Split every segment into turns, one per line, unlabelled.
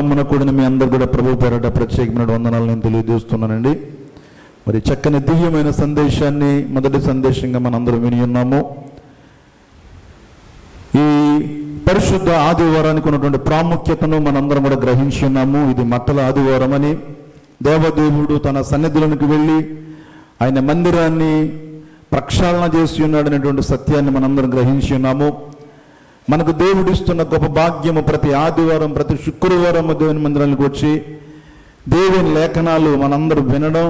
నామమున కూడిన మీ అందరు కూడా ప్రభు పేరట ప్రత్యేకమైన వందనాలు నేను తెలియజేస్తున్నానండి. మరి చక్కని దివ్యమైన సందేశాన్ని మొదటి సందేశంగా మనందరం విని ఉన్నాము. ఈ పరిశుద్ధ ఆదివారానికి ఉన్నటువంటి ప్రాముఖ్యతను మనందరం కూడా గ్రహించి ఉన్నాము. ఇది మట్టల ఆదివారం అని, దేవదేవుడు తన సన్నిధిలోనికి వెళ్ళి ఆయన మందిరాన్ని ప్రక్షాళన చేసి ఉన్నాడు అనేటువంటి సత్యాన్ని మనందరం గ్రహించి ఉన్నాము. మనకు దేవుడు ఇస్తున్న గొప్ప భాగ్యము, ప్రతి ఆదివారం ప్రతి శుక్రవారం దేవుని మందిరానికి వచ్చి దేవుని లేఖనాలు మనందరూ వినడం,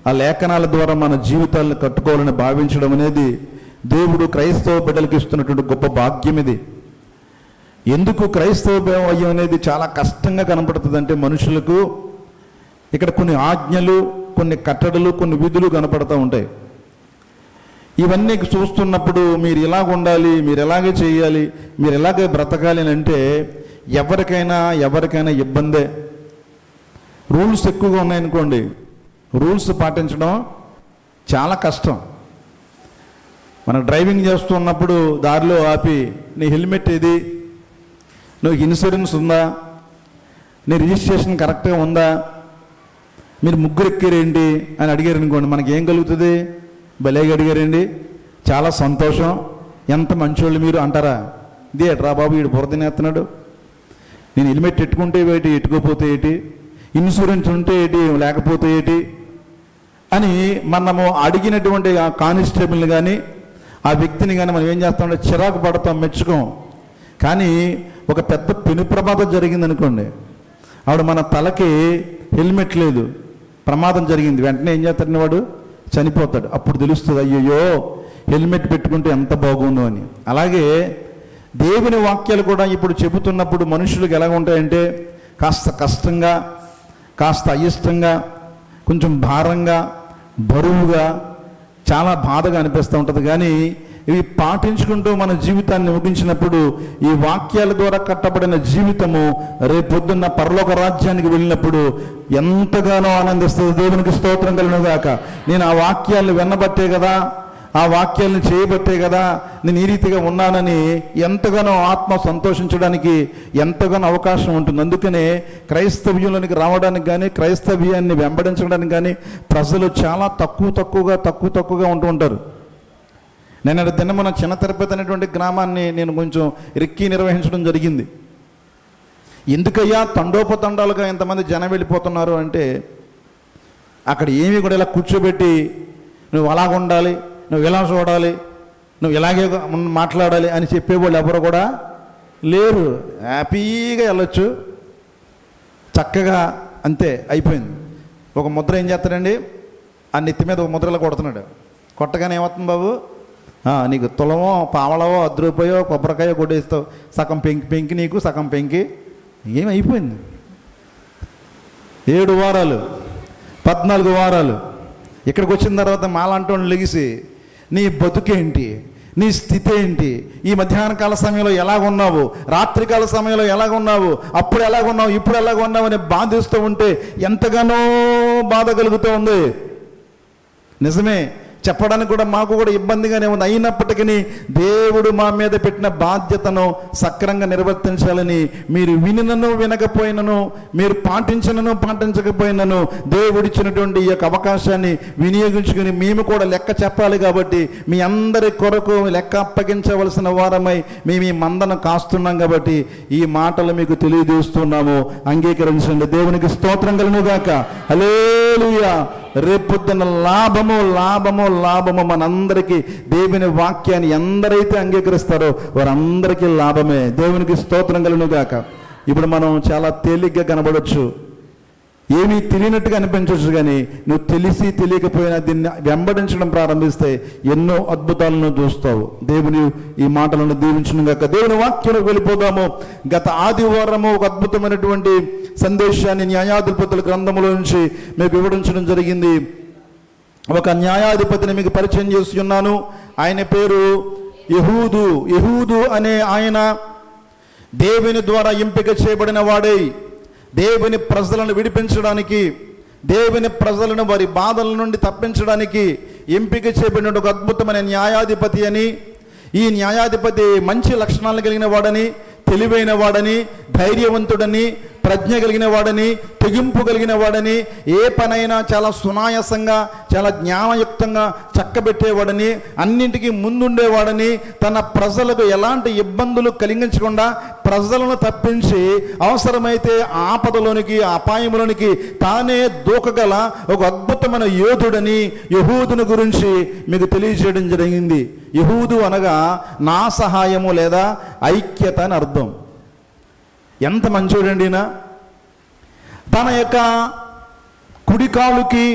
ఆ లేఖనాల ద్వారా మన జీవితాలను కట్టుకోవాలని భావించడం అనేది దేవుడు క్రైస్తవ బిడ్డలకు ఇస్తున్నటువంటి గొప్ప భాగ్యం ఇది. ఎందుకు క్రైస్తవ భాగ్యం అనేది చాలా కష్టంగా కనపడుతుంది అంటే, మనుషులకు ఇక్కడ కొన్ని ఆజ్ఞలు, కొన్ని కట్టడలు, కొన్ని విధులు కనపడుతూ ఉంటాయి. ఇవన్నీ చూస్తున్నప్పుడు మీరు ఇలాగ ఉండాలి, మీరు ఎలాగే చేయాలి, మీరు ఎలాగే బ్రతకాలి అని అంటే ఎవరికైనా ఇబ్బందే. రూల్స్ ఎక్కువగా ఉన్నాయనుకోండి, రూల్స్ పాటించడం చాలా కష్టం. మనం డ్రైవింగ్ చేస్తున్నప్పుడు దారిలో ఆపి, నీ హెల్మెట్ ఏది, నువ్వు ఇన్సూరెన్స్ ఉందా, నీ రిజిస్ట్రేషన్ కరెక్ట్గా ఉందా, మీరు ముగ్గురు ఎక్కారేంటి అని అడిగారు అనుకోండి, మనకి ఏం కలుగుతుంది? భలేగా అడిగారండి, చాలా సంతోషం, ఎంత మంచోళ్ళు మీరు అంటారా? ఇదే రా బాబు, వీడు బుర్ర తినేస్తున్నాడు, నేను హెల్మెట్ ఎట్టుకుంటే ఏంటి, ఎట్టుకోపోతే ఏంటి, ఇన్సూరెన్స్ ఉంటే ఏంటి, లేకపోతే ఏంటి అని మనము అడిగినటువంటి ఆ కానిస్టేబుల్ని కానీ ఆ వ్యక్తిని కానీ మనం ఏం చేస్తామంటే చిరాకు పడతాం, మెచ్చుకోం. కానీ ఒక పెద్ద పెను ప్రమాదం జరిగిందనుకోండి, ఆవిడ మన తలకి హెల్మెట్ లేదు, ప్రమాదం జరిగింది, వెంటనే ఏం చేస్తాడని వాడు చనిపోతాడు. అప్పుడు తెలుస్తుంది, అయ్యయ్యో హెల్మెట్ పెట్టుకుంటే ఎంత బాగుందో అని. అలాగే దేవుని వాక్యాలు కూడా ఇప్పుడు చెబుతున్నప్పుడు మనుషులకు ఎలా ఉంటాయంటే, కాస్త కష్టంగా, కాస్త అయిష్టంగా, కొంచెం భారంగా, బరువుగా, చాలా బాధగా అనిపిస్తూ ఉంటుంది. కానీ ఇవి పాటించుకుంటూ మన జీవితాన్ని ముగించినప్పుడు, ఈ వాక్యాల ద్వారా కట్టబడిన జీవితము రేపొద్దున్న పరలోక రాజ్యానికి వెళ్ళినప్పుడు ఎంతగానో ఆనందిస్తుంది. దేవునికి స్తోత్రం కలుగును గాక. నేను ఆ వాక్యాలను వినబట్టే కదా, ఆ వాక్యాలను చేయబట్టే కదా నేను ఈ రీతిగా ఉన్నానని ఎంతగానో ఆత్మ సంతోషించడానికి ఎంతగానో అవకాశం ఉంటుంది. అందుకనే క్రైస్తవ్యంలోనికి రావడానికి కానీ, క్రైస్తవ్యాన్ని వెంబడించడానికి కానీ ప్రజలు చాలా తక్కువగా ఉంటూ ఉంటారు. నేను దినమున చిన్న తిరుపతి అనేటువంటి గ్రామాన్ని నేను కొంచెం రెక్కి నిర్వహించడం జరిగింది. ఎందుకయ్యా తండోపతండాలుగా ఎంతమంది జనం వెళ్ళిపోతున్నారు అంటే, అక్కడ ఏమీ కూడా ఇలా కూర్చోబెట్టి నువ్వు అలాగ ఉండాలి, నువ్వు ఇలా చూడాలి, నువ్వు ఇలాగే మాట్లాడాలి అని చెప్పేవాళ్ళు ఎవరు కూడా లేరు. హ్యాపీగా వెళ్ళొచ్చు, చక్కగా, అంతే అయిపోయింది. ఒక ముద్ర ఏం చేస్తాడండి, ఆ నెత్తి మీద ఒక ముద్రలో కొడుతున్నాడు. కొట్టగానే ఏమవుతుంది బాబు, నీకు తులమో పావలవో 10 రూపాయో కొబ్బరికాయో కొట్టేస్తావు, సగం పెంకి నీకు, సగం పెంకి ఏమైపోయింది. 7 వారాలు 14 వారాలు ఇక్కడికి వచ్చిన తర్వాత మాలాంటి లెగిసి నీ బతుకేంటి, నీ స్థితి ఏంటి, ఈ మధ్యాహ్న కాల సమయంలో ఎలాగున్నావు, రాత్రికాల సమయంలో ఎలాగున్నావు, అప్పుడు ఎలాగున్నావు, ఇప్పుడు ఎలాగున్నావు అని బాధిస్తూ ఉంటే ఎంతగానో బాధ కలుగుతూ ఉంది. నిజమే, చెప్పడానికి కూడా మాకు కూడా ఇబ్బందిగానే ఉంది. అయినప్పటికీ దేవుడు మా మీద పెట్టిన బాధ్యతను సక్రంగా నిర్వర్తించాలని, మీరు వినినను వినకపోయినను, మీరు పాటించకపోయినను దేవుడిచ్చినటువంటి ఈ యొక్క అవకాశాన్ని వినియోగించుకుని మేము కూడా లెక్క చెప్పాలి. కాబట్టి మీ అందరి కొరకు లెక్క అప్పగించవలసిన వారమై మేము ఈ మందను కాస్తున్నాం. కాబట్టి ఈ మాటలు మీకు తెలియజేస్తున్నాము, అంగీకరించండి. దేవునికి స్తోత్రం కలుగును గాక. హల్లెలూయా. రేపొద్దున లాభము మనందరికీ. దేవుని వాక్యాన్ని ఎందరైతే అంగీకరిస్తారో వారందరికీ లాభమే. దేవునికి స్తోత్రం కలుగును గాక. ఇప్పుడు మనం చాలా తేలిగ్గా కనబడవచ్చు, ఏమీ తెలియనట్టుగా అనిపించవచ్చు. కానీ నువ్వు తెలిసి తెలియకపోయినా దీన్ని వెంబడించడం ప్రారంభిస్తే ఎన్నో అద్భుతాలను చూస్తావు. దేవుని ఈ మాటలను దీవించును గాక. దేవుని వాక్యంలోకి వెళ్ళిపోదాము. గత ఆదివారము ఒక అద్భుతమైనటువంటి సందేశాన్ని న్యాయాధిపతుల గ్రంథములో నుంచి మీకు వివరించడం జరిగింది. ఒక న్యాయాధిపతిని మీకు పరిచయం చేస్తున్నాను. ఆయన పేరు యెహూదు అనే ఆయన దేవుని ద్వారా ఎంపిక చేయబడిన వాడై దేవుని ప్రజలను విడిపించడానికి, దేవుని ప్రజలను వారి బాధల నుండి తప్పించడానికి ఎంపిక చేయబడిన ఒక అద్భుతమైన న్యాయాధిపతి అని, ఈ న్యాయాధిపతి మంచి లక్షణాలు కలిగిన వాడని, తెలివైన వాడని, ధైర్యవంతుడని, ప్రజ్ఞ కలిగిన వాడని, తెగింపు కలిగిన వాడని, ఏ పనైనా చాలా సునాయాసంగా, చాలా జ్ఞానయుక్తంగా చక్కబెట్టేవాడని, అన్నింటికీ ముందుండేవాడని, తన ప్రజలకు ఎలాంటి ఇబ్బందులు కలిగించకుండా ప్రజలను తప్పించి అవసరమైతే ఆపదలోనికి, అపాయములోనికి తానే దూకగల ఒక అద్భుతమైన యోధుడని యెహూదుని గురించి మీకు తెలియజేయడం జరిగింది. యెహూదు అనగా నా సహాయము లేదా ఐక్యత అని అర్థం. ఎంత మంచోడండి ఈయన. తన యొక్క కుడికాలుకి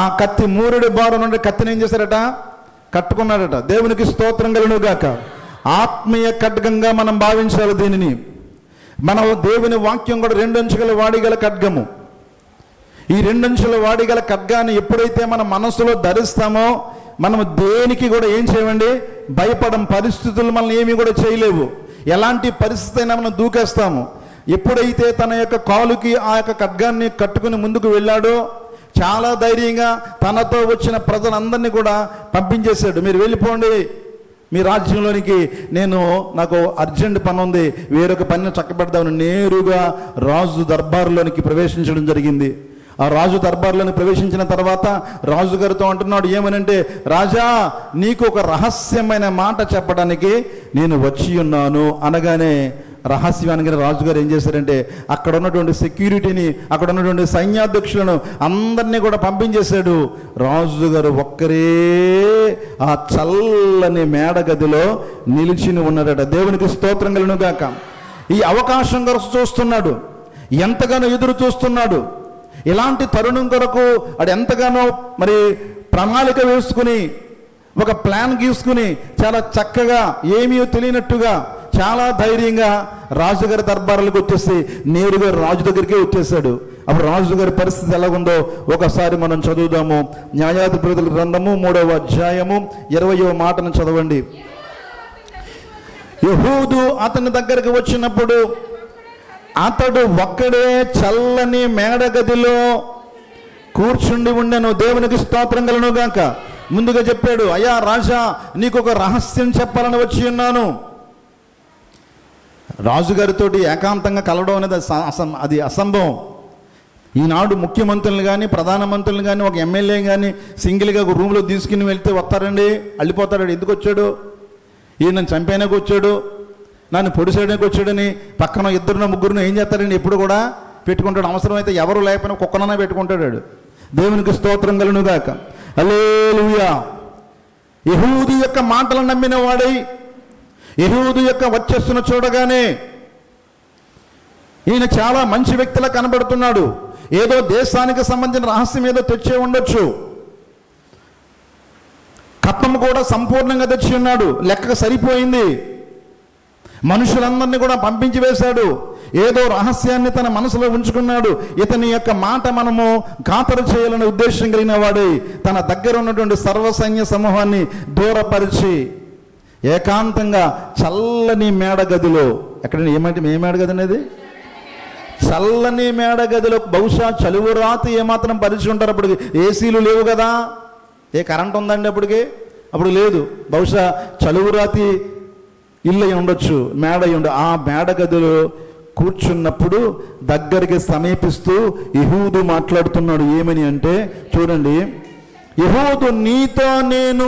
ఆ కత్తి, మూరెడు బారు నుండి కత్తిని ఏం చేశారట? కట్టుకున్నాడట. దేవునికి స్తోత్రం కలుగును గాక. ఆత్మీయ ఖడ్గంగా మనం భావించాలి దీనిని. మనం దేవుని వాక్యం కూడా 2 అంచుల వాడిగల ఖడ్గము. ఈ 2 అంచుల వాడిగల ఖడ్గాన్ని ఎప్పుడైతే మన మనసులో ధరిస్తామో మనం దేనికి కూడా ఏం చేయమండి? భయపడం. పరిస్థితులు మనల్ని ఏమీ కూడా చేయలేవు. ఎలాంటి పరిస్థితి అయినా మనం దూకేస్తాము. ఎప్పుడైతే తన యొక్క కాలుకి ఆ యొక్క ఖడ్గాన్ని కట్టుకుని ముందుకు వెళ్ళాడో చాలా ధైర్యంగా తనతో వచ్చిన ప్రజలందరినీ కూడా పంపించేశాడు. మీరు వెళ్ళిపోండి మీ రాజ్యంలోనికి, నాకు అర్జెంట్ పని ఉంది, వేరొక పనిని చక్కబెడదామని నేరుగా రాజు దర్బార్లోనికి ప్రవేశించడం జరిగింది. ఆ రాజు దర్బార్లోని ప్రవేశించిన తర్వాత రాజుగారితో అంటున్నాడు ఏమనంటే, రాజా నీకు ఒక రహస్యమైన మాట చెప్పడానికి నేను వచ్చి ఉన్నాను అనగానే రహస్యానికి రాజుగారు ఏం చేశారంటే అక్కడ ఉన్నటువంటి సెక్యూరిటీని, అక్కడ ఉన్నటువంటి సైన్యాధ్యక్షులను అందరినీ కూడా పంపించేశాడు. రాజుగారు ఒక్కరే ఆ చల్లని మేడ గదిలో నిలిచిని ఉన్నారట. దేవునికి స్తోత్రం కలుగును గాక. ఈ అవకాశం కొరకు చూస్తున్నాడు, ఎంతగానో ఎదురు చూస్తున్నాడు. ఇలాంటి తరుణం కొరకు అది ఎంతగానో మరి ప్రణాళిక వేసుకుని, ఒక ప్లాన్ గీసుకుని చాలా చక్కగా ఏమీ తెలియనట్టుగా చాలా ధైర్యంగా రాజుగారి దర్బారులకు వచ్చేసి నేరుగా రాజు దగ్గరికే వచ్చేసాడు. అప్పుడు రాజుగారి పరిస్థితి ఎలాగుందో ఒకసారి మనం చదువుదాము. న్యాయాధిపతుల గ్రంథము 3వ అధ్యాయము 20వ మాటను చదవండి. యెహూదు అతని దగ్గరికి వచ్చినప్పుడు అతడు ఒక్కడే చల్లని మేడగదిలో కూర్చుండి ఉండెను. దేవునికి స్తోత్రం కలుగును గాక. ముందుగా చెప్పాడు, అయ్యా రాజా నీకు ఒక రహస్యం చెప్పాలని వచ్చి ఉన్నాను. రాజుగారితో ఏకాంతంగా కలవడం అనేది అది అసంభవం. ఈనాడు ముఖ్యమంత్రులు కానీ, ప్రధానమంత్రులు కానీ, ఒక ఎమ్మెల్యే కానీ సింగిల్గా ఒక రూమ్లో తీసుకుని వెళ్తే వస్తారండి, అల్లిపోతాడు. ఎందుకు వచ్చాడు? ఈయన నన్ను చంపేనాకు వచ్చాడు, నన్ను పొడిసేయడానికి వచ్చాడని పక్కన 2 3 ఏం చేస్తాడండి? ఎప్పుడు కూడా పెట్టుకుంటాడు. అవసరమైతే ఎవరు లేకపోయినా కుక్కనన్నా పెట్టుకుంటాడు. దేవునికి స్తోత్రం కలుగును గాక. హల్లెలూయా. యెహూదు యొక్క మాటలను నమ్మిన వాడై యెహూదు యొక్క వర్చస్సును చూడగానే ఈయన చాలా మంచి వ్యక్తిలా కనబడుతున్నాడు. ఏదో దేశానికి సంబంధించిన రహస్యం ఏదో తెచ్చే ఉండొచ్చు. కట్నం కూడా సంపూర్ణంగా తెచ్చి ఉన్నాడు, లెక్కకు సరిపోయింది. మనుషులందరినీ కూడా పంపించి వేశాడు. ఏదో రహస్యాన్ని తన మనసులో ఉంచుకున్నాడు. ఇతని యొక్క మాట మనము ఖాతరు చేయాలనే ఉద్దేశం కలిగిన వాడై తన దగ్గర ఉన్నటువంటి సర్వసైన్య సమూహాన్ని దూరపరిచి ఏకాంతంగా చల్లని మేడగదిలో, ఎక్కడైనా ఏ మేడగది అనేది? చల్లని మేడగదిలో. బహుశా చలువు రాతి ఏమాత్రం పరిచి ఉంటారు. అప్పుడు ఏసీలు లేవు కదా, ఏ కరెంట్ ఉందండి అప్పుడు లేదు. బహుశా చలువు రాతి ఇల్లు అయి ఉండొచ్చు, మేడ అయి ఉండదు. ఆ మేడగదిలో కూర్చున్నప్పుడు దగ్గరికి సమీపిస్తూ యెహూదు మాట్లాడుతున్నాడు. ఏమని అంటే చూడండి, యెహూదు నీతో నేను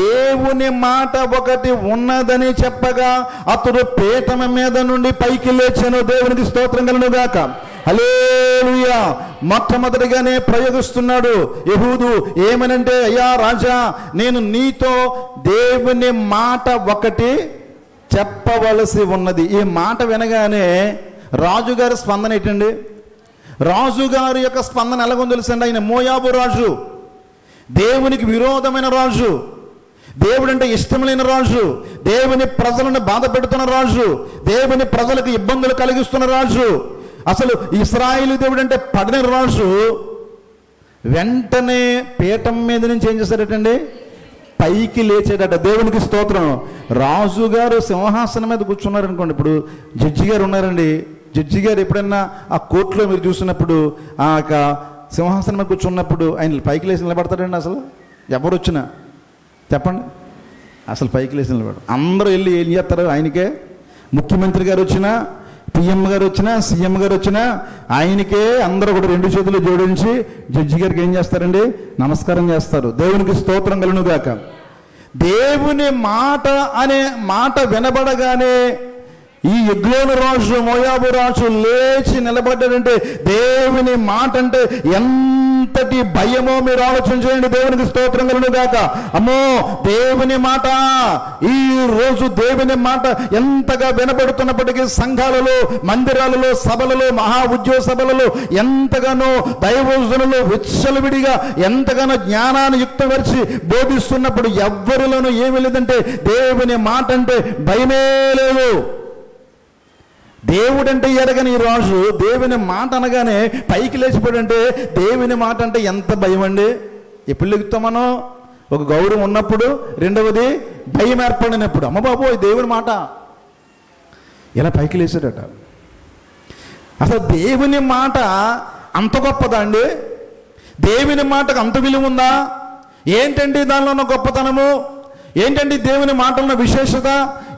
దేవుని మాట ఒకటి ఉన్నదని చెప్పగా అతడు పీఠం మీద నుండి పైకి లేచాను. దేవునికి స్తోత్రం కలుగును గాక. హల్లెలూయా. మొట్టమొదటిగానే ప్రయోగిస్తున్నాడు యెహూదు. ఏమనంటే, అయ్యా రాజా నేను నీతో దేవుని మాట ఒకటి చెప్పవలసి ఉన్నది. ఈ మాట వినగానే రాజుగారి స్పందన ఏంటండి? రాజుగారి యొక్క స్పందన ఎలాగో తెలుసండి. ఆయన మోయాబు రాజు, దేవునికి విరోధమైన రాజు, దేవుడంటే ఇష్టం లేని రాజు, దేవుని ప్రజలను బాధ పెడుతున్న రాజు, దేవుని ప్రజలకు ఇబ్బందులు కలిగిస్తున్న రాజు, అసలు ఇశ్రాయేలు దేవుడంటే పడని రాజు వెంటనే పీఠం మీద నుంచి ఏం చేశాడటండి? పైకి లేచాడట. దేవునికి స్తోత్రం. రాజుగారు సింహాసనం మీద కూర్చున్నారు అనుకోండి. ఇప్పుడు జడ్జి గారు ఉన్నారండి. జడ్జి గారు ఎప్పుడైనా ఆ కోర్టులో మీరు చూసినప్పుడు ఆ యొక్క సింహాసనం మీద కూర్చున్నప్పుడు ఆయన పైకి లేచి నిలబడతాడండి? అసలు ఎవరు వచ్చినా చెప్పండి, అసలు పైకి లేచి నిలబడరు. అందరూ వెళ్ళి ఏం చేస్తారు? ఆయనకే. ముఖ్యమంత్రి గారు వచ్చినా, పిఎం గారు వచ్చినా సీఎం గారు వచ్చినా ఆయనకే అందరూ కూడా 2 చేతులు జోడించి జడ్జి గారికి ఏం చేస్తారండి? నమస్కారం చేస్తారు. దేవునికి స్తోత్రం కలుగును గాక. దేవుని మాట అనే మాట వినబడగానే ఈ ఎగ్లోను రాజు మోయాబు రాజు లేచి నిలబడ్డాడంటే దేవుని మాట అంటే ఎంతటి భయమో మీరు ఆలోచన చేయండి. దేవునికి స్తోత్రం కలుగును గాక. అమ్మో, దేవుని మాట, ఈ రోజు దేవుని మాట ఎంతగా వినబడుతున్నప్పటికీ సంఘాలలో, మందిరాలలో, సభలలో, మహా ఉద్యోగ సభలలో ఎంతగానో దైవజనులు విచ్చలవిడిగా ఎంతగానో జ్ఞానాన్ని యుక్తపరిచి బోధిస్తున్నప్పుడు ఎవ్వరిలోనూ ఏమీ లేదంటే దేవుని మాట అంటే భయమే లేదు. దేవుడంటే ఎరగని ఈ రాజు దేవుని మాట అనగానే పైకి లేచిపోయాడంటే దేవుని మాట అంటే ఎంత భయం అండి. ఎప్పుడు లెగుతాం మనం? ఒక గౌరవం ఉన్నప్పుడు, రెండవది భయం ఏర్పడినప్పుడు. అమ్మ బాబోయ్, దేవుని మాట ఇలా పైకి లేచాడట. అసలు దేవుని మాట అంత గొప్పదా అండి? దేవుని మాటకు అంత విలువ ఉందా? ఏంటండి దానిలో ఉన్న గొప్పతనము? ఏంటండి దేవుని మాటలో ఉన్న విశేషత?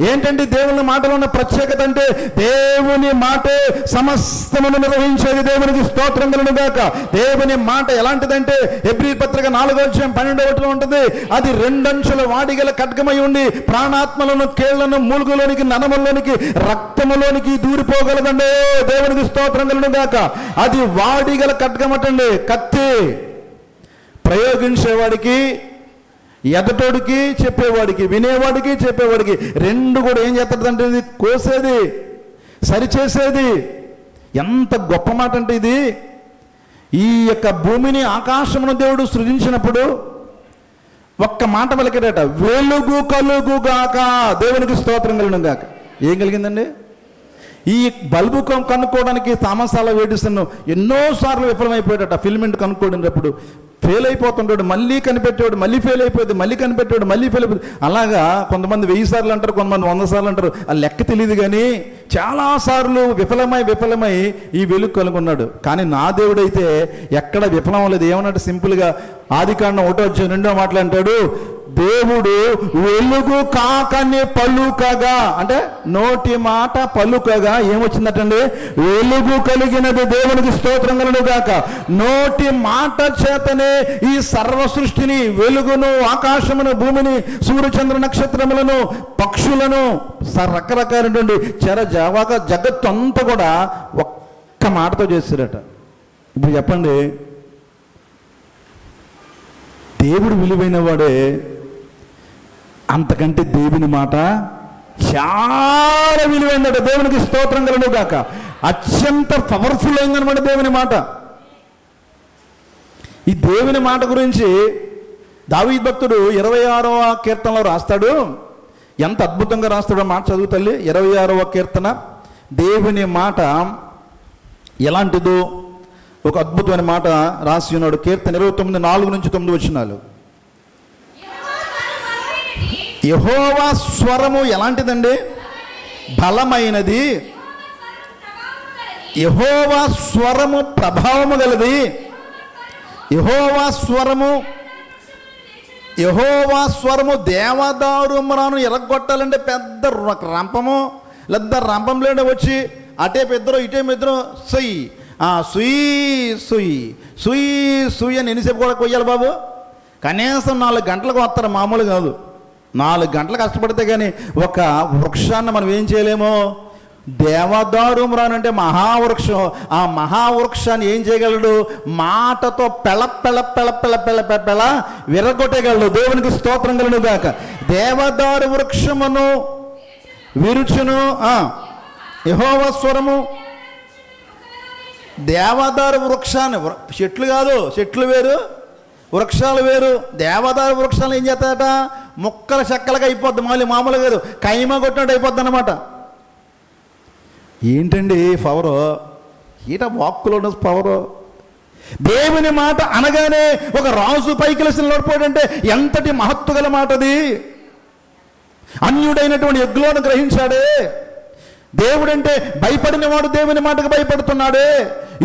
ఏంటండి దేవుని మాటలో ఉన్న ప్రత్యేకత? అంటే దేవుని మాటే సమస్తమును నిర్వహించేది. దేవునికి స్తోత్రం కలుగును గాక. దేవుని మాట ఎలాంటిదంటే హెబ్రీ పత్రిక 4:12 ఉంటుంది. అది 2 అంచుల వాడిగల ఖడ్గమై ఉండి ప్రాణాత్మలను, కేళ్లను, మూలుగులోనికి, ననములోనికి, రక్తములోనికి దూరిపోగలదండి. దేవునికి స్తోత్రం కలుగును గాక. అది వాడిగల ఖడ్గమటండి, కత్తి. ప్రయోగించేవాడికి, ఎదటోడికి, చెప్పేవాడికి, వినేవాడికి, చెప్పేవాడికి 2 కూడా ఏం చేస్తాడంటే ఇది కోసేది, సరిచేసేది. ఎంత గొప్ప మాట అంటే ఇది. ఈ యొక్క భూమిని, ఆకాశమును దేవుడు సృజించినప్పుడు ఒక్క మాట పలికాడట, వెలుగు కలుగుగాక. దేవునికి స్తోత్రం కలుగును గాక. ఏం కలిగిందండి? ఈ బల్బు కనుక్కోవడానికి సామసాల వేడిస్తున్నాం ఎన్నోసార్లు విఫలమైపోయాడట. ఫిల్మెంట్ కనుక్కోడినప్పుడు ఫెయిల్ అయిపోతుంటాడు, మళ్ళీ కనిపెట్టేవాడు, మళ్ళీ ఫెయిల్ అయిపోయింది, మళ్ళీ కనిపెట్టేవాడు, మళ్ళీ ఫెయిల్ అయిపోతుంది. అలాగా కొంతమంది 1000 సార్లు అంటారు, కొంతమంది 100 సార్లు అంటారు. ఆ లెక్క తెలియదు. కానీ చాలాసార్లు విఫలమై ఈ వెలుగు కనుగొన్నాడు. కానీ నా దేవుడైతే ఎక్కడ విఫలం లేదు. ఏమన్నట్టు సింపుల్గా ఆదికాండం 1:2 మాట్లాంటాడు, దేవుడు వెలుగు కాకని పలుకగా, అంటే నోటి మాట పలుకగా ఏమొచ్చిందటండి? వెలుగు కలిగినది. దేవునికి స్తోత్రం కలుగును గాక. నోటి మాట చేతనే ఈ సర్వ సృష్టిని, వెలుగును, ఆకాశమును, భూమిని, సూర్యచంద్ర నక్షత్రములను, పక్షులను, రకరకాలైనటువంటి జగత్తు అంతా కూడా ఒక్క మాటతో చేశారట. ఇప్పుడు చెప్పండి, దేవుడు విలువైన వాడే, అంతకంటే దేవుని మాట చాలా విలువైందట. దేవునికి స్తోత్రం కలుగును గాక. అత్యంత పవర్ఫుల్ అయిందనమాట దేవుని మాట. ఈ దేవుని మాట గురించి దావీదు భక్తుడు 26వ కీర్తనలో రాస్తాడు. ఎంత అద్భుతంగా రాస్తాడో మాట చదువు తల్లి. 26వ కీర్తన. దేవుని మాట ఎలాంటిదో ఒక అద్భుతమైన మాట రాసి ఉన్నాడు. కీర్తన 29:4-9 యెహోవా స్వరము ఎలాంటిదండి? బలమైనది. యెహోవా స్వరము ప్రభావము గలది. యెహోవా స్వరము దేవదారు మ్రాను ఎరగొట్టాలంటే పెద్ద రంపము, లేదా రంపం లేని వచ్చి అటే పెద్దరు ఇటే పెద్దరు సుయ్ సుయ్ సుయ్ సుయ్ అని ఎన్నిసేపు కూడా కొయ్యాలి బాబు? కనీసం 4 గంటలకు వస్తారు, మామూలు కాదు. 4 గంటలు కష్టపడితే కానీ ఒక వృక్షాన్ని మనం ఏం చేయలేమో. దేవదారు మ్రానంటే మహావృక్షం. ఆ మహావృక్షాన్ని ఏం చేయగలడు? మాటతో పెళ విరగొట్టగలడు. దేవునికి స్తోత్రం కలుగును గాక. దేవదారు వృక్షమును విరుచును. యెహోవా స్వరము. దేవదారు వృక్షాన్ని, చెట్లు కాదు, చెట్లు వేరు, వృక్షాలు వేరు. దేవదారు వృక్షాలు ఏం చేస్తాయట? ముక్కల చెక్కలుగా అయిపోద్ది. మామూలు కాదు, కైమ కొట్టినట్టు అయిపోద్ది అన్నమాట. ఏంటండి పవరు? ఈట వాక్కులో ఉన్న పవరు. దేవుని మాట అనగానే ఒక రాజు పైకి లేచి నిలబడిపోయాడంటే ఎంతటి మహత్తు గల మాట అది. అన్యుడైనటువంటి ఎగ్లోను గ్రహించాడే. దేవుడంటే భయపడిన వాడు దేవుని మాటకు భయపడుతున్నాడే.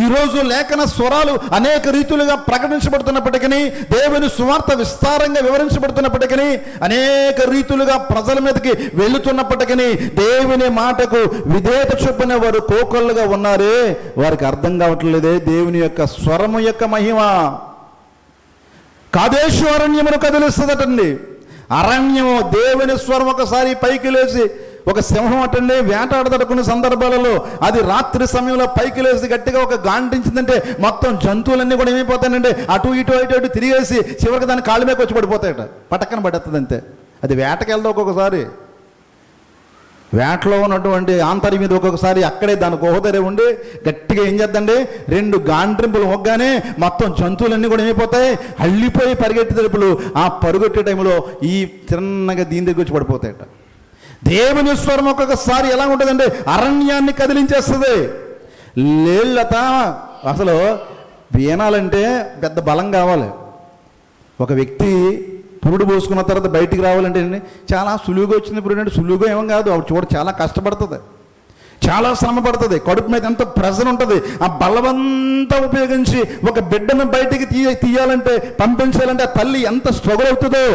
ఈరోజు లేఖన స్వరాలు అనేక రీతులుగా ప్రకటించబడుతున్నప్పటికీ, దేవుని సువార్త విస్తారంగా వివరించబడుతున్నప్పటికీ, అనేక రీతులుగా ప్రజల మీదకి వెళుతున్నప్పటికీ, దేవుని మాటకు విధేయత చొప్పున వారు కోకొల్లుగా ఉన్నారే, వారికి అర్థం కావట్లేదే దేవుని యొక్క స్వరము యొక్క మహిమ. కాదేశు అరణ్యమును కదిలిస్తుందటండి. అరణ్యము దేవుని స్వరం ఒకసారి పైకి లేచి, ఒక సింహం అటండి వేటాడతాడు కొన్ని సందర్భాలలో, అది రాత్రి సమయంలో పైకి లేచి గట్టిగా ఒక గాంటించిందంటే మొత్తం జంతువులన్నీ కూడా ఏమైపోతాయంటే అటు ఇటు తిరిగేసి చివరికి దాని కాళ్ళ మీద వచ్చి పడిపోతాయట, పటక్కన పడేస్తుంది అంతే. అది వేటకెళ్తా ఒక్కొక్కసారి, వేటలో ఉన్నటువంటి ఆంతర్యం మీద ఒక్కొక్కసారి అక్కడే దాని గుహదరే ఉండి గట్టిగా ఏం చేద్దండి, 2 గాండ్రింపులు మొగ్గానే మొత్తం జంతువులన్నీ కూడా ఏమైపోతాయి, అల్లిపోయి పరిగెత్తే తలుపులు ఆ పరుగెట్టే టైంలో ఈ చిన్నగా దీని దగ్గర వచ్చి పడిపోతాయట. దేవుని స్వరం ఒక్కొక్కసారి ఎలా ఉంటుందంటే అరణ్యాన్ని కదిలించేస్తుంది. లేళ్ళత అసలు వీణాలంటే పెద్ద బలం కావాలి. ఒక వ్యక్తి పురుడు పోసుకున్న తర్వాత బయటికి రావాలంటే చాలా సులువుగా వచ్చింది. ఇప్పుడు అంటే సులువుగా ఏమో కాదు, ఆవిడ చూడ చాలా కష్టపడుతుంది, చాలా శ్రమ పడుతుంది, కడుపు మీద ఎంతో ప్రెషర్ ఉంటుంది. ఆ బలవంతా ఉపయోగించి ఒక బిడ్డను బయటికి తీయాలంటే, పంపించాలంటే ఆ తల్లి ఎంత స్ట్రగుల్ అవుతుందో.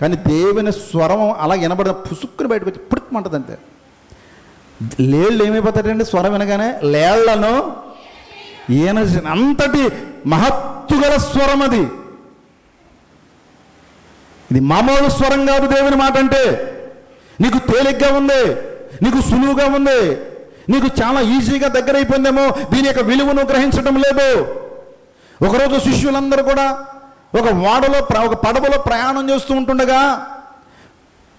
కానీ దేవుని స్వరం అలా వినబడ పుసుక్కుని బయటకు వచ్చి పుడుకుమంటుంది అంతే. లేళ్ళు ఏమైపోతాయండి స్వరం వినగానే, లేళ్లను ఈయన అంతటి మహత్తుగల స్వరం అది. ఇది మామూలు స్వరం కాదు. దేవుని మాట అంటే నీకు తేలిగ్గా ఉంది, నీకు సులువుగా ఉంది, నీకు చాలా ఈజీగా దగ్గర అయిపోయిందేమో, దీని యొక్క విలువను గ్రహించడం లేదు. ఒకరోజు శిష్యులందరూ కూడా ఒక పడవలో ప్రయాణం చేస్తూ ఉంటుండగా,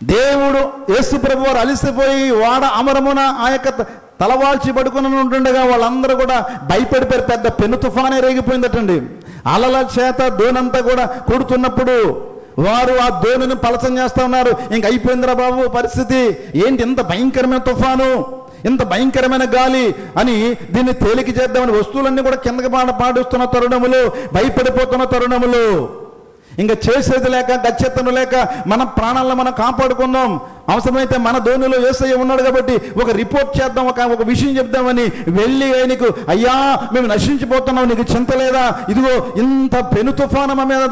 దేవుడు యేసు ప్రభు వారు అలిసిపోయి వాడ అమరమున ఆ యొక్క తలవాల్చి పడుకుని ఉంటుండగా వాళ్ళందరూ కూడా భయపడిపోయారు. పెద్ద పెను తుఫానే రేగిపోయిందటండి. అలల చేత దోనంతా కూడా కొడుతున్నప్పుడు వారు ఆ దోణిని పలసం చేస్తూ ఉన్నారు. ఇంక అయిపోయిందిరా బాబు పరిస్థితి, ఏంటి ఇంత భయంకరమైన తుఫాను, ఇంత భయంకరమైన గాలి అని దీన్ని తేలిక చేద్దామని వస్తువులన్నీ కూడా కిందకి పాడుస్తున్న తరుణములు, భయపడిపోతున్న తరుణములు, ఇంకా చేసేది లేక గచ్చెత్తను లేక మన ప్రాణాలను మనం కాపాడుకుందాం, అవసరమైతే మన ధోనిలో యేసయ్య ఉన్నాడు కాబట్టి ఒక రిపోర్ట్ చేద్దాం, ఒక విషయం చెప్దామని వెళ్ళి ఆయనకు, అయ్యా మేము నశించిపోతున్నాం, నీకు చింత లేదా, ఇదిగో ఇంత పెను తుఫాను మా మీద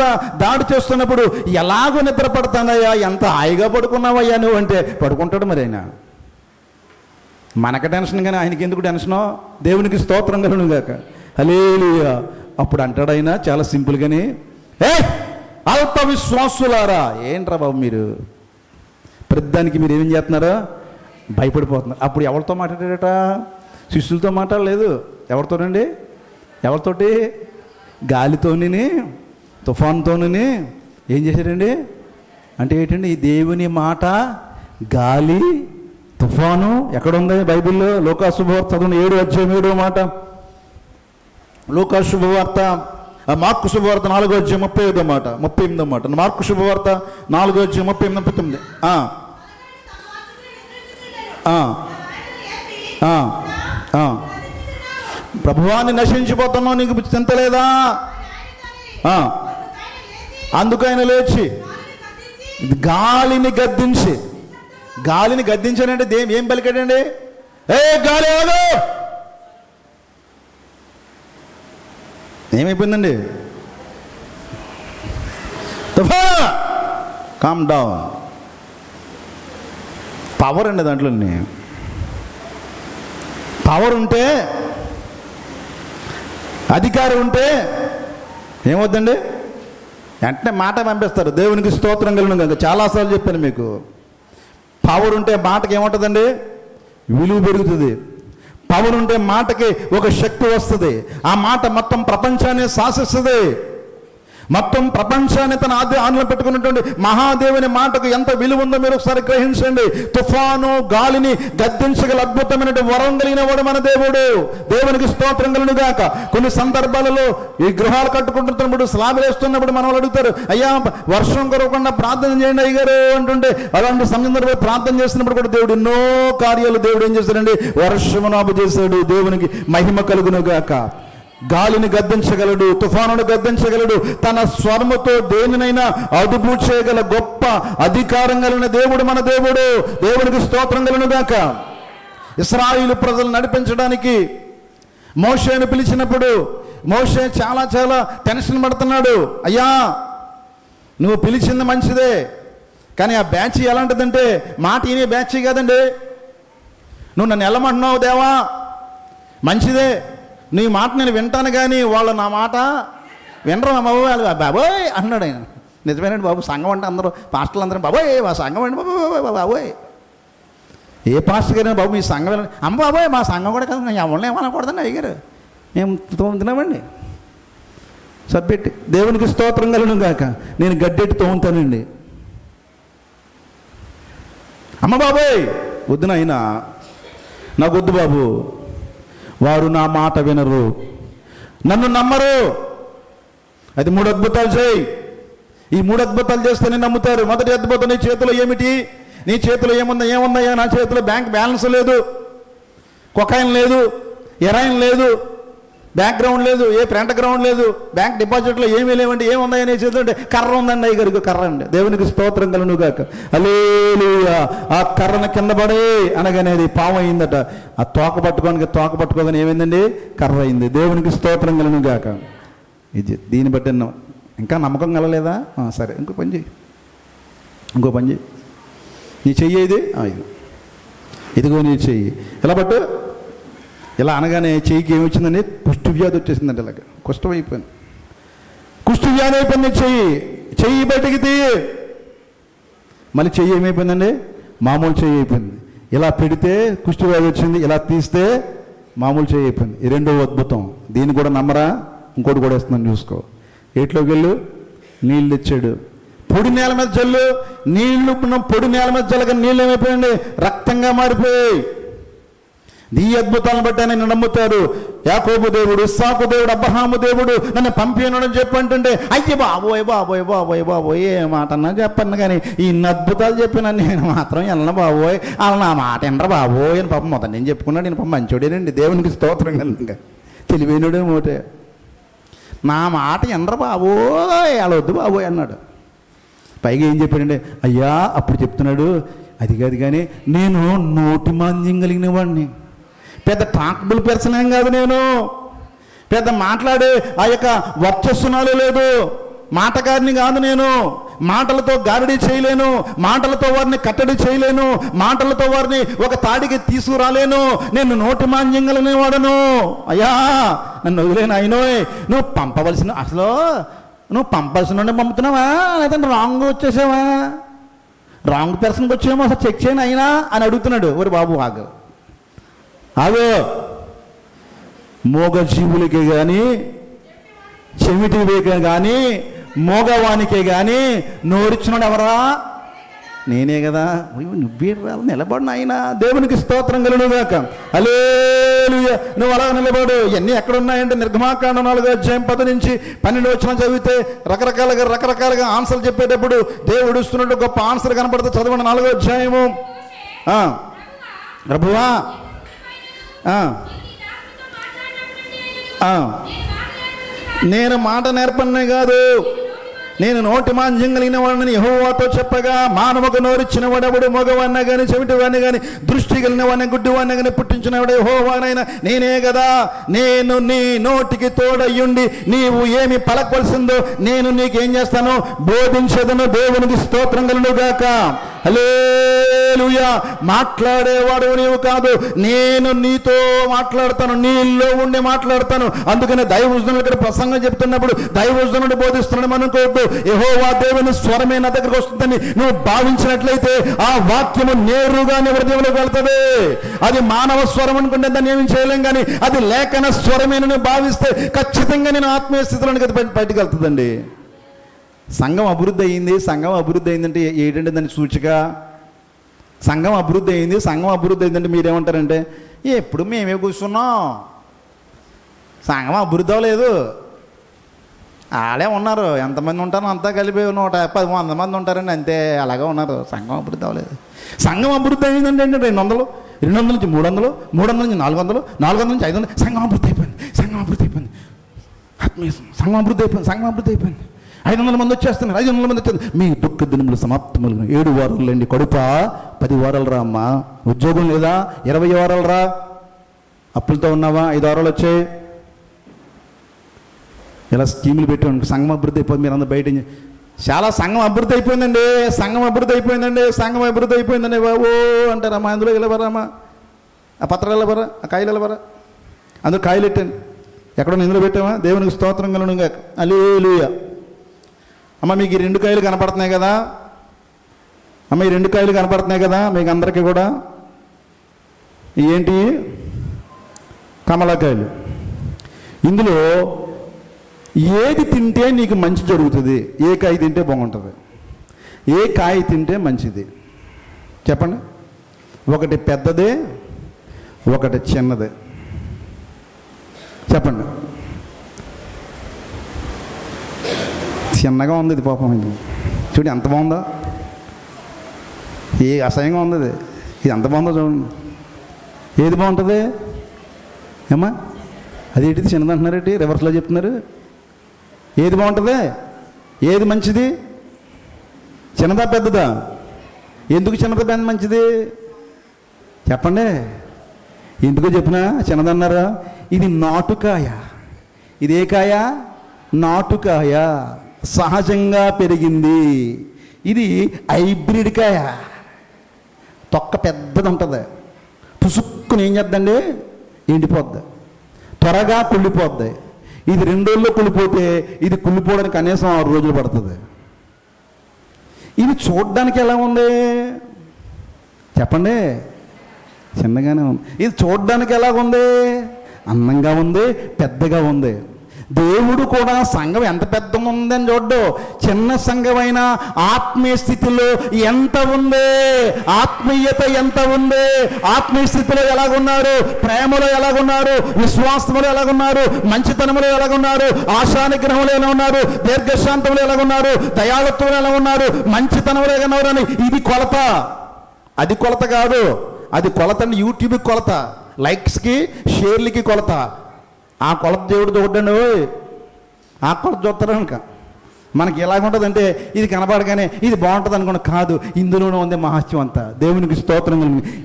దాడి చేస్తున్నప్పుడు ఎలాగో నిద్ర పడతానయ్యా, ఎంత హాయిగా పడుకున్నావయ్యా నువ్వు అంటే పడుకుంటాడు. మరి ఆయన మనకు టెన్షన్ కానీ ఆయనకి ఎందుకు టెన్షనో? దేవునికి స్తోత్రం కలుగును గాక, హల్లెలూయా. అప్పుడు అంటాడు ఆయన చాలా సింపుల్గాని, అల్ప విశ్వాసులారా. ఏంట్రా బాబు మీరు ప్రతిదానికి మీరు ఏం చేస్తున్నారో భయపడిపోతున్నారు. అప్పుడు ఎవరితో మాట్లాడాడట? శిష్యులతో మాట్లాడలేదు. ఎవరితోనండి? ఎవరితోటి? గాలితోని, తుఫాన్తోని. ఏం చేశాడండి అంటే ఏంటండి? ఈ దేవుని మాట గాలి తుఫాను ఎక్కడుంది బైబిల్లో? లూకా శుభవార్త 7:7 మాట. లూకా శుభవార్త, మార్కు శుభవార్త 4:35 మాట, 38 మాట. మార్కు శుభవార్త 4:38-39. ప్రభువాన్ని నశించిపోతున్నావు, నీకు చింత లేదా? అందుకైనా లేచి గాలిని గద్దించి, గాలిని గద్దించానంటే ఏం పలికాడండి? ఏ గాలి ఆగు! ఏమైపోయిందండి? Calm down. పవర్ అండి దాంట్లో. పవర్ ఉంటే, అధికారం ఉంటే ఏమవుద్దండి? వెంటనే మాట పంపిస్తారు. దేవునికి స్తోత్రం కలుగును గాక. చాలాసార్లు చెప్పాను మీకు, పవర్ ఉంటే మాటకి ఏముంటుందండి? విలువ పెరుగుతుంది. పవర్ ఉంటే మాటకి ఒక శక్తి వస్తుంది. ఆ మాట మొత్తం ప్రపంచాన్ని శాసిస్తుంది. మొత్తం ప్రపంచాన్ని తన ఆధీనంలో పెట్టుకున్నటువంటి మహాదేవుని మాటకు ఎంత విలువ ఉందో మీరు ఒకసారి గ్రహించండి. తుఫాను గాలిని గద్దించగల అద్భుతమైన వరం కలిగిన వాడు మన దేవుడు. దేవునికి స్తోత్రం కలుగును గాక. కొన్ని సందర్భాలలో ఈ గృహాలు కట్టుకుంటున్నప్పుడు, స్లాబ్ వేస్తున్నప్పుడు మన వాళ్ళు అడుగుతారు, అయ్యా వర్షం కురవకుండా ప్రార్థన చేయండి అయ్యారు అంటుంటే, అలాంటి సందర్భంలో ప్రార్థన చేస్తున్నప్పుడు కూడా దేవుడు ఎన్నో కార్యాలు దేవుడు ఏం చేశాడండి? వర్షమును ఆపుచేశాడు. దేవునికి మహిమ కలుగును గాక. గాలిని గద్దించగలడు, తుఫానును గద్దించగలడు. తన స్వరముతో దేనినైనా అదుపు చేయగల గొప్ప అధికారం కలిగిన దేవుడు మన దేవుడు. దేవునికి స్తోత్రం కలుగును గాక. ఇశ్రాయేలు ప్రజలు నడిపించడానికి మోషేను పిలిచినప్పుడు మోషే చాలా చాలా టెన్షన్ పడుతున్నాడు. అయ్యా నువ్వు పిలిచింది మంచిదే, కానీ ఆ బ్యాచ్ ఎలాంటిదంటే మాట వినే బ్యాచ్ కాదండి. నువ్వు నన్ను వెళ్ళమంటున్నావు దేవా, మంచిదే, నీ మాట నేను వింటాను, కానీ వాళ్ళు నా మాట వినరు బాబు. వాళ్ళు బాబోయ్ అన్నాడు ఆయన. నిజమేనండి బాబు, సంఘం అంటే అందరూ పాస్టర్లు అందరూ బాబోయ్ మా సంఘం అండి బాబు బాబోయ్. ఏ పాస్టర్ గారు బాబు మీ సంఘం వెళ్ళండి, అమ్మ బాబోయ్ మా సంఘం కూడా కాదు, ఎవరిని ఏమనకూడదండి అయ్యారు, మేము తోముతున్నామండి సబ్బెట్టి. దేవునికి స్తోత్రం కలను గాక. నేను గడ్డెట్టి తోముతానండి. అమ్మ బాబోయ్ వద్దున అయినా నాకు వద్దు బాబు, వారు నా మాట వినరు, నన్ను నమ్మరు. అది 3 అద్భుతాలు చేయి. ఈ 3 అద్భుతాలు చేస్తేనే నమ్ముతారు. మొదటి అద్భుతం, నీ చేతిలో ఏమిటి? నీ చేతిలో ఏముందయ్యా? నా చేతిలో బ్యాంక్ బ్యాలెన్స్ లేదు, కొకాయిన్ లేదు, ఎరాయిన్ లేదు, బ్యాక్గ్రౌండ్ లేదు, ఏ ఫ్రంట్ గ్రౌండ్ లేదు, బ్యాంక్ డిపాజిట్లో ఏమీ లేవండి. ఏముందయ్యా నీ చేతిలో అంటే కర్ర ఉందండి అయ్యగారికి, కర్ర అండి. దేవునికి స్తోత్రం కలను గాక. హల్లెలూయా. ఆ కర్రను కింద పడే అనగానే అది పాము అయిందట. ఆ తోక పట్టుకోగానే ఏమైందండి? కర్ర అయింది. దేవునికి స్తోత్రం కలను గాక. ఇది దీన్ని బట్టి ఇంకా నమ్మకం కలలేదా? సరే ఇంకో పని చేయి. నీ చెయ్యి ఇది, ఇదిగో నీ చెయ్యి ఇలా పట్టు. ఇలా అనగానే చెయ్యికి ఏమొచ్చిందని? కుష్టు వ్యాధి వచ్చేసిందండి. ఇలాగ కుష్ఠం అయిపోయింది, కుష్టు వ్యాధి అయిపోయింది. చెయ్యి బయటికి తీయి. మళ్ళీ చెయ్యి ఏమైపోయిందండి? మామూలు చెయ్యి అయిపోయింది. ఇలా పెడితే కుష్టు వ్యాధి వచ్చింది, ఇలా తీస్తే మామూలు చెయ్యి అయిపోయింది. ఈ 2వ అద్భుతం. దీన్ని కూడా నమ్మరా? ఇంకోటి కూడా వేస్తుందని చూసుకో. ఏట్లోకి వెళ్ళు, నీళ్ళు తెచ్చాడు. పొడి నేల మీద జల్లు, నీళ్లు పొడి నేల మీద జల్లగా నీళ్ళు ఏమైపోయింది? రక్తంగా మారిపోయాయి. ఈ అద్భుతాలను బట్టి ఆయన నమ్ముతారు. యాకోబు దేవుడు, ఇస్సాకు దేవుడు, అబ్రహాము దేవుడు నన్ను పంపినని చెప్పంటుంటే అయ్యి బాబోయ్ బాబోయ్ బాబోయ్ బాబోయ్ ఏ మాట అన్నా చెప్పను, కానీ ఇన్ని అద్భుతాలు చెప్పినా నేను మాత్రం వెళ్ళను బాబోయ్, వాళ్ళు నా మాట వినరు బాబోయ్ అని పాపం మొదటి నేను చెప్పుకున్నాడు. నేను పాపం మంచోడేనండి, దేవునికి స్తోత్రం కనుక, తెలివైనడే మోటే. నా మాట వినరు బాబోయ్, అలా వద్దు బాబోయ్ అన్నాడు. పైగా ఏం చెప్పాడంటే, అయ్యా అప్పుడు చెప్తున్నాడు, అది కాదు కానీ నేను నోటి మాంద్యం కలిగిన వాడిని, పెద్ద టాకబుల్ పర్సన్ ఏం కాదు, నేను పెద్ద మాట్లాడే ఆ యొక్క వర్చస్సునాలు లేదు, మాటగారిని కాదు నేను, మాటలతో గారడీ చేయలేను, మాటలతో వారిని కట్టడి చేయలేను, మాటలతో వారిని ఒక తాడికి తీసుకురాలేను, నేను నోటి మాంద్యం కలిగిన వాడను. అయ్యా నన్ను వదిలేను అయినోయ్, నువ్వు పంపవలసిన నువ్వు పంపాల్సిన పంపుతున్నావా, లేదంటే రాంగ్ వచ్చేసావా, రాంగ్ పర్సన్కి వచ్చేమో అసలు చెక్ చేయను అయినా అని అడుగుతున్నాడు. ఒరి బాబు ఆగు, మూగజీవులకే కానీ చెమిటికే కానీ మోగవానికే కానీ నోరిచ్చినాడు ఎవరా? నేనే కదా. నువ్వే నిలబడిన ఆయన. దేవునికి స్తోత్రం కలుగుగాక. హల్లెలూయా. నువ్వు అలా నిలబడు. ఇవన్నీ ఎక్కడున్నాయంటే నిర్గమాకాండం 4వ అధ్యాయం 10 నుంచి 12 వచనం చదివితే రకరకాలుగా ఆన్సర్లు చెప్పేటప్పుడు దేవుడు ఇస్తున్నట్టు గొప్ప ఆన్సర్ కనపడుతుంది. చదవండి 4వ అధ్యాయము. ప్రభువా నేను మాట నేర్పన్నే కాదు, నేను నోటి మాంద్యం కలిగిన వాడిని యెహోవాతో చెప్పగా, మానవకు నోరిచ్చిన వాడెవడు, మగవాడిని కానీ చెవిటివాడిని కానీ దృష్టి కలిగిన వాడిని గుడ్డివాడిని కానీ పుట్టించిన వాడు యెహోవానైనా నేనే కదా. నేను నీ నోటికి తోడయ్యుండి నీవు ఏమి పలకవలసిందో నేను నీకేం చేస్తాను? బోధించదను. దేవునికి స్తోత్రం కలుగుగాక. హల్లెలూయా. మాట్లాడేవాడు నీవు కాదు, నేను నీతో మాట్లాడతాను, నీలో ఉండి మాట్లాడతాను. అందుకని దైవజనుడు ఇక్కడ ప్రసంగం చెప్తున్నప్పుడు దైవజనుడు బోధిస్తున్నాడు అనుకోవద్దు. యెహోవా దేవుని స్వరమే నా దగ్గరకు వస్తుందని నువ్వు భావించినట్లయితే ఆ వాక్యము నేరుగా నీ హృదయంలోకి వెళ్తుంది. అది మానవ స్వరం అనుకుంటే దాన్ని ఏమి చేయలేం, కానీ అది లేఖన స్వరమే నువ్వు భావిస్తే ఖచ్చితంగా నేను ఆత్మీయ స్థితిలోనికి అది బయటకు వెళ్తుందండి. సంఘం అభివృద్ధి అయిందంటే ఏంటంటే దాని సూచిక సంఘం అభివృద్ధి అయిందంటే మీరేమంటారంటే ఎప్పుడు మేమే కూర్చున్నాం, సంఘం అభివృద్ధి అవ్వలేదు, ఆడే ఉన్నారు, ఎంతమంది ఉంటారో అంతా కలిపి 110-100 మంది ఉంటారండి అంతే, అలాగే ఉన్నారు, సంఘం అభివృద్ధి అవ్వలేదు. సంఘం అభివృద్ధి అయిందంటే 200, 200 నుంచి 300, 300 నుంచి 400, 400 నుంచి 500, సంఘం అభివృద్ధి అయిపోయింది. ఆత్మీయ సంఘం అభివృద్ధి అయిపోయింది. 500 మంది వచ్చేస్తున్నారు, 500 మంది వచ్చేది. మీ దుఃఖ దినములు సమాప్తములు. 7 వారాలండి కడుప, 10 వారాలు రా అమ్మా. ఉద్యోగం లేదా? 20 వారాలు రా. అప్పులతో ఉన్నావా? 5 వారాలు వచ్చాయి. ఇలా స్కీములు పెట్టి సంఘం అభివృద్ధి అయిపోయింది. మీరు అందరూ బయట చాలా సంఘం అభివృద్ధి అయిపోయిందండి, సంఘం అభివృద్ధి అయిపోయిందండి, సంఘం అభివృద్ధి అయిపోయిందండి బాబు అంటారమ్మా. అందులో వెళ్ళబరామా? ఆ పత్రాలు వెళ్ళబరా, ఆ కాయలు వెళ్ళబరా, అందులో కాయలు పెట్టాను. ఎక్కడో ఇందులో పెట్టామా? దేవునికి స్తోత్రం కలుగునుగా. హల్లెలూయా. అమ్మ మీకు ఈ 2 కాయలు కనపడుతున్నాయి కదా, అమ్మ ఈ 2 కాయలు కనపడుతున్నాయి కదా మీకు అందరికీ కూడా. ఏంటి? కమలాకాయలు. ఇందులో ఏది తింటే నీకు మంచి జరుగుతుంది? ఏ కాయ తింటే బాగుంటుంది? ఏ కాయ తింటే మంచిది చెప్పండి? ఒకటి పెద్దదే, ఒకటి చిన్నదే. చెప్పండి. చిన్నగా ఉంది ఇది పాపం. చూడు ఎంత బాగుందో, ఏ అసహ్యంగా ఉంది ఇది. ఇది ఎంత బాగుందో చూడండి. ఏది బాగుంటుంది ఏమ్మా? అదేంటిది చిన్నది అంటున్నారేంటి? రివర్స్లో చెప్తున్నారు. ఏది బాగుంటుంది? ఏది మంచిది? చిన్నదా పెద్దదా? ఎందుకు చిన్నదా పెద్ద మంచిది చెప్పండి? ఎందుకో చెప్పినా చిన్నదన్నారా? ఇది నాటుకాయ. ఇది ఏ కాయ? నాటుకాయ, సహజంగా పెరిగింది. ఇది హైబ్రిడ్ కాయ, తొక్క పెద్దది ఉంటుంది. పుసుక్కుని ఏం చేద్దండి? ఎండిపోద్ది, త్వరగా కుళ్ళిపోద్ది. ఇది 2 రోజుల్లో కుళ్ళిపోతే ఇది కుళ్ళిపోవడానికి కనీసం 6 రోజులు పడుతుంది. ఇది చూడడానికి ఎలా ఉంది చెప్పండి? చిన్నగానే ఉంది. ఇది చూడడానికి ఎలాగుంది? అందంగా ఉంది, పెద్దగా ఉంది. దేవుడు కూడా సంఘం ఎంత పెద్దగా ఉందని చూడ్డు. చిన్న సంఘమైన ఆత్మీయ స్థితిలో ఎంత ఉంది, ఆత్మీయత ఎంత ఉంది, ఆత్మీయ స్థితిలో ఎలాగున్నారు, ప్రేమలో ఎలాగున్నారు, విశ్వాసములో ఎలాగున్నారు, మంచితనములో ఎలాగున్నారు, ఆశానిగ్రహంలో ఎలా ఉన్నారు, దీర్ఘశాంతంలో ఎలాగున్నారు, దయాళత్వంలో ఎలా ఉన్నారు, మంచితనంలో ఎలా ఉన్నారు అని. ఇది కొలత. అది కొలత కాదు. అది కొలత అంటే యూట్యూబ్కి కొలత, లైక్స్కి షేర్లకి కొలత. ఆ కొలత దేవుడు చూడండి. ఆ కొలత చూస్తారు కనుక మనకి ఎలాగుంటుంది అంటే ఇది కనపడగానే ఇది బాగుంటుంది అనుకోండి. కాదు, ఇందులోనే ఉంది మహత్యం అంతా. దేవునికి స్తోత్రం.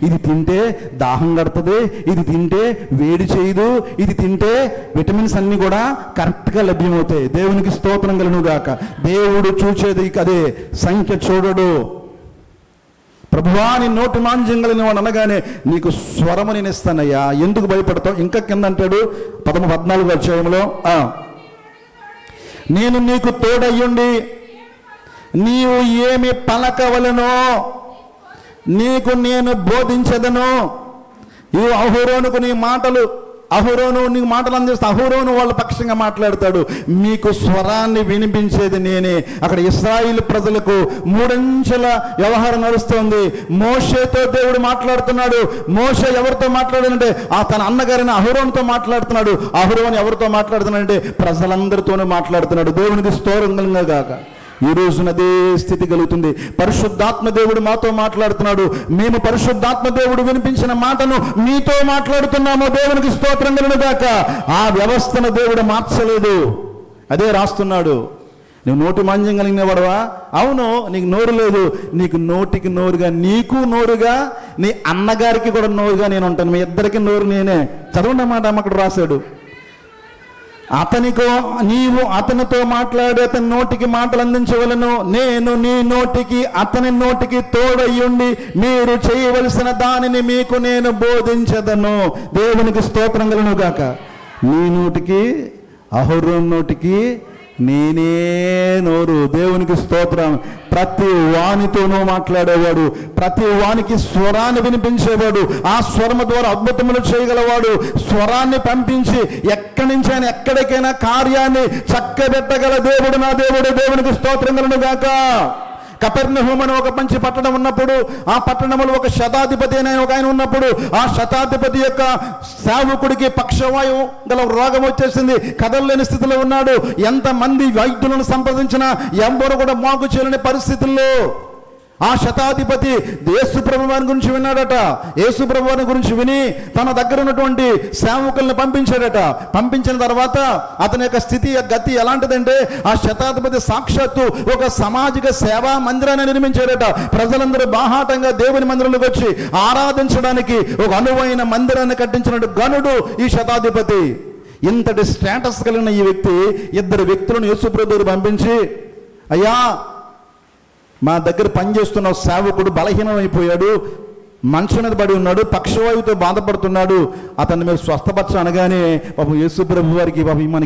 ఇది తింటే దాహం కడుతుంది, ఇది తింటే వేడి చేయదు, ఇది తింటే విటమిన్స్ అన్నీ కూడా కరెక్ట్గా లభ్యమవుతాయి. దేవునికి స్తోత్రం కలుగును గాక. దేవుడు చూచేది అదే, సంఖ్య చూడడు. ప్రభువా నీ నోటి మాంద్యం కలిగిన వాడు అనగానే నీకు స్వరము నేను ఇస్తానయ్యా, ఎందుకు భయపడతావు? ఇంకా కింద అంటాడు 14 అధ్యాయంలో, నేను నీకు తోడయ్యుండి నీవు ఏమి పలకవలెనో నీకు నేను బోధించదను. ఈ అహరోనుకు నీ మాటలు, అహరోను నీకు మాటలు అందిస్తా. అహరోను వాళ్ళ పక్షంగా మాట్లాడతాడు. మీకు స్వరాన్ని వినిపించేది నేనే. అక్కడ ఇశ్రాయేలు ప్రజలకు 3 అంచెల వ్యవహారం నడుస్తుంది. మోషేతో దేవుడు మాట్లాడుతున్నాడు. మోషే ఎవరితో మాట్లాడాడంటే తన అన్నగారిని అహరోనుతో మాట్లాడుతున్నాడు. అహరోను ఎవరితో మాట్లాడుతున్నాడంటే ప్రజలందరితోనూ మాట్లాడుతున్నాడు. దేవునికి స్తోత్రం గాక. ఈ రోజున అదే స్థితి కలుగుతుంది. పరిశుద్ధాత్మ దేవుడు మాతో మాట్లాడుతున్నాడు. మేము పరిశుద్ధాత్మ దేవుడు వినిపించిన మాటను మీతో మాట్లాడుతున్నాము. దేవునికి స్తోత్రం కలుగును గాక. ఆ వ్యవస్థను దేవుడు మార్చలేదు. అదే రాస్తున్నాడు. నువ్వు నోటి మాంద్యం కలిగిన వాడవా? అవును, నీకు నోరు లేదు. నీకు నోటికి నోరుగా, నీకు నోరుగా, నీ అన్నగారికి కూడా నోరుగా నేను ఉంటాను. మీ ఇద్దరికి నోరు నేనే. చదవండి మాట అక్కడ రాశాడు. నీవు అతనితో మాట్లాడి అతని నోటికి మాటలు అందించవలను. నేను నీ నోటికి అతని నోటికి తోడయ్యుండి మీరు చేయవలసిన దానిని మీకు నేను బోధించదను. దేవునికి స్తోత్రం కలుగును గాక. నీ నోటికి, అహరోను నోటికి నేనే నోరు. దేవునికి స్తోత్రం. ప్రతి వానితోనూ మాట్లాడేవాడు, ప్రతి వానికి స్వరాన్ని వినిపించేవాడు, ఆ స్వరము ద్వారా అద్భుతములు చేయగలవాడు. స్వరాన్ని పంపించి ఎక్కడి నుంచి ఆయన ఎక్కడికైనా కార్యాన్ని చక్కబెట్టగల దేవుడు నా దేవుడు. దేవునికి స్తోత్రం కలుగును గాక. కపెర్నహూము అని ఒక మంచి పట్టణం ఉన్నప్పుడు, ఆ పట్టణంలో ఒక శతాధిపతి అనే ఒక ఆయన ఉన్నప్పుడు, ఆ శతాధిపతి యొక్క సేవకుడికి పక్షవాయువు గల రోగం వచ్చేసింది. కదలలేని స్థితిలో ఉన్నాడు. ఎంతమంది వైద్యులను సంప్రదించినా ఎవ్వరు కూడా మాకు చేయలేని పరిస్థితుల్లో ఆ శతాధిపతి యేసు ప్రభువాని గురించి విన్నాడట. యేసు ప్రభువాని గురించి విని తన దగ్గర ఉన్నటువంటి సేవకుల్ని పంపించాడట. పంపించిన తర్వాత అతని యొక్క స్థితి గతి ఎలాంటిదంటే, ఆ శతాధిపతి సాక్షాత్తు ఒక సామాజిక సేవా మందిరాన్ని నిర్మించాడట. ప్రజలందరూ బాహాటంగా దేవుని మందిరంలోకి వచ్చి ఆరాధించడానికి ఒక అనువైన మందిరాన్ని కట్టించిన గనుడు ఈ శతాధిపతి. ఇంతటి స్టేటస్ కలిగిన ఈ వ్యక్తి ఇద్దరు వ్యక్తులను యేసు ప్రభువుకు పంపించి, అయ్యా, మా దగ్గర పనిచేస్తున్న సేవకుడు బలహీనమైపోయాడు, మంచం మీద పడి ఉన్నాడు, పక్షవాయువుతో బాధపడుతున్నాడు, అతన్ని మీరు స్వస్థపరచ అనగానే పాపం యేసు ప్రభు వారికి పాపం మనకి